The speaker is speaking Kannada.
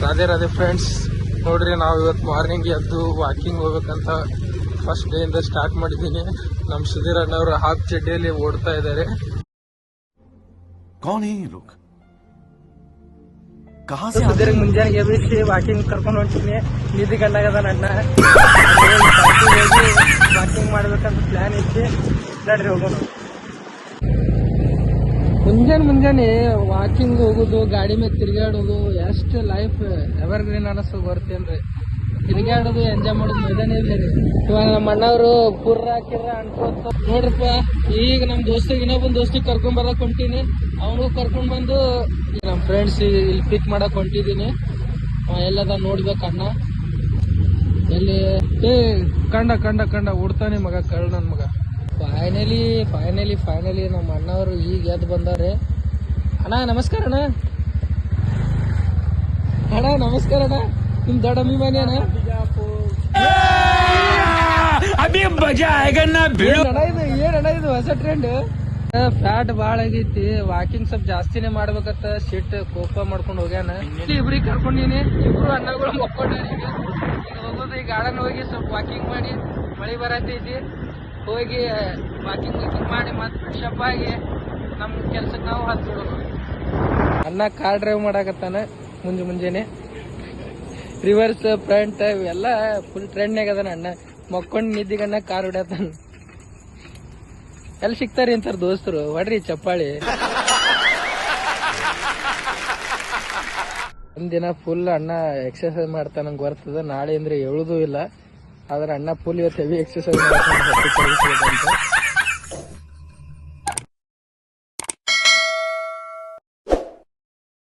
ರಾಧೆ ರಾಧೆ ಫ್ರೆಂಡ್ಸ್, ನೋಡ್ರಿ ನಾವು ಇವತ್ತು ಮಾರ್ನಿಂಗ್ ಎದ್ದು ವಾಕಿಂಗ್ ಹೋಗ್ಬೇಕಂತ ಫಸ್ಟ್ ಡೇ ಇಂದ ಸ್ಟಾರ್ಟ್ ಮಾಡಿದ್ದೀನಿ. ನಮ್ ಸುಧೀರ್ ಅಣ್ಣವರು ಹಾಫ್ ಚಡ್ಡಿಯಲ್ಲಿ ಓಡ್ತಾ ಇದ್ದಾರೆ. ಮುಂಜಾನೆ ಎಬ್ಬಿಸಿ ವಾಕಿಂಗ್ ಕರ್ಕೊಂಡು ಹೊಂಟೀನಿ. ನಿಧಿ ಗಂಡಾಗದ ನನ್ನ ವಾಕಿಂಗ್ ಮಾಡ್ಬೇಕಂತ ಪ್ಲಾನ್ ಇತ್ತು. ನಡ್ರಿ ಹೋಗೋಣ. ಮುಂಜಾನೆ ವಾಕಿಂಗ್ ಹೋಗುದು, ಗಾಡಿ ಮೇಲೆ ತಿರ್ಗಾಡೋದು ಎಷ್ಟು ಲೈಫ್ ಎವರ್ ಗ್ರೀನ್ ಅನಿಸ್ತದ ಬರ್ತೇನ್ರಿ. ತಿರ್ಗಾಡೋದು ಎಂಜಾಯ್ ಮಾಡೋದು ಮಜಾನೇ ಬೇರೆ. ಇವಾಗ ನಮ್ಮ ಅಣ್ಣವ್ರು ಪುರ್ರ ಅನ್ಕೋತ ನೋಡ್ರಪ್ಪ, ಈಗ ನಮ್ ದೋಸ್ತಿಗೆ ಇನ್ನೊಬ್ಬನ ದೋಸ್ತಿಗೆ ಕರ್ಕೊಂಡ್ ಬರಕ್ ಹೊಂಟೀನಿ. ಅವನಿಗೂ ಕರ್ಕೊಂಡ್ ಬಂದು ನಮ್ ಫ್ರೆಂಡ್ಸ್ ಇಲ್ಲಿ ಪಿಕ್ ಮಾಡಕ್ ಹೊಂಟಿದೀನಿ. ಎಲ್ಲದ ನೋಡ್ಬೇಕ ಅಣ್ಣ ಎಲ್ಲಿ ಕಂಡ ಉಡ್ತಾನೆ ಮಗ, ಕಳ್ ನನ್ ಮಗ. ಫೈನಲಿ ನಮ್ಮ ಅಣ್ಣವರು ಈಗ ಎದ್ದು ಬಂದಾರೆ. ಅಣ್ಣ ನಮಸ್ಕಾರ ಅಣ್ಣ. ನಮಸ್ಕಾರ ಅಣ್ಣ. ನಿಮ್ ದೊಡ್ಡ ಅಭಿಮಾನಿ ಅಣ್ಣ. ಏನಣ್ಣ ಇದು ಹೊಸ ಟ್ರೆಂಡ್? ಫ್ಯಾಟ್ ಬಾಳ ಆಗೈತಿ, ವಾಕಿಂಗ್ ಸ್ವಲ್ಪ ಜಾಸ್ತಿನೇ ಮಾಡ್ಬೇಕಂತ ಸಿಟ್ ಕೋಪ ಮಾಡ್ಕೊಂಡು ಹೋಗ್ಯಾನ. ಇಬ್ರಿಗೆ ಕರ್ಕೊಂಡಿನಿ, ಇಬ್ರು ಅಣ್ಣಗಳು ಮಕ್ಕೊಂಡಾರ. ಈಗ ಹೋಗೋದು ಈ ಗಾರ್ಡನ್ ಹೋಗಿ ಸ್ವಲ್ಪ ವಾಕಿಂಗ್ ಮಾಡಿ, ಮಳಿ ಬರತೈತಿ, ಹೋಗಿ ವಾಕಿಂಗ್ ಮಾಡಿ ಮತ್ತೆ ಫ್ರೆಶಪ್ ಆಗಿ ನಮ್ ಕೆಲ್ಸಕ್ಕೆ ನಾವು ಹತ್ಬಿಡೋದು. ಅಣ್ಣ ಕಾರ್ ಡ್ರೈವ್ ಮಾಡಾಕತ್ತಾನ ಮುಂಜಾನೆ. ರಿವರ್ಸ್ ಫ್ರಂಟ್ ಇವೆಲ್ಲ ಫುಲ್ ಟ್ರೆಂಡ್ನಾಗ ಅದಾನ ಅಣ್ಣ. ಮಕ್ಕೊಂಡ್ ನಿದ್ದಿಗಣ್ಣ ಕಾರ್ ಹೊಡ್ಯಾತಾನ. ಎಲ್ಲಿ ಸಿಗ್ತಾರಿ ಅಂತಾರ ದೋಸ್ತರು, ಹೊಡ್ರಿ ಚಪ್ಪಾಳಿ. ಒಂದಿನ ಫುಲ್ ಅಣ್ಣ ಎಕ್ಸರ್ಸೈಸ್ ಮಾಡ್ತಾನ, ನಂಗೆ ಬರ್ತದ. ನಾಳೆ ಅಂದ್ರೆ ಹೇಳುದೂ ಇಲ್ಲ, ಆದ್ರೆ ಅಣ್ಣ ಫುಲ್ ಇವತ್ತು ಹೆವಿ ಎಕ್ಸರ್ಸೈಸ್ ಮಾಡ್ತಾನೆ.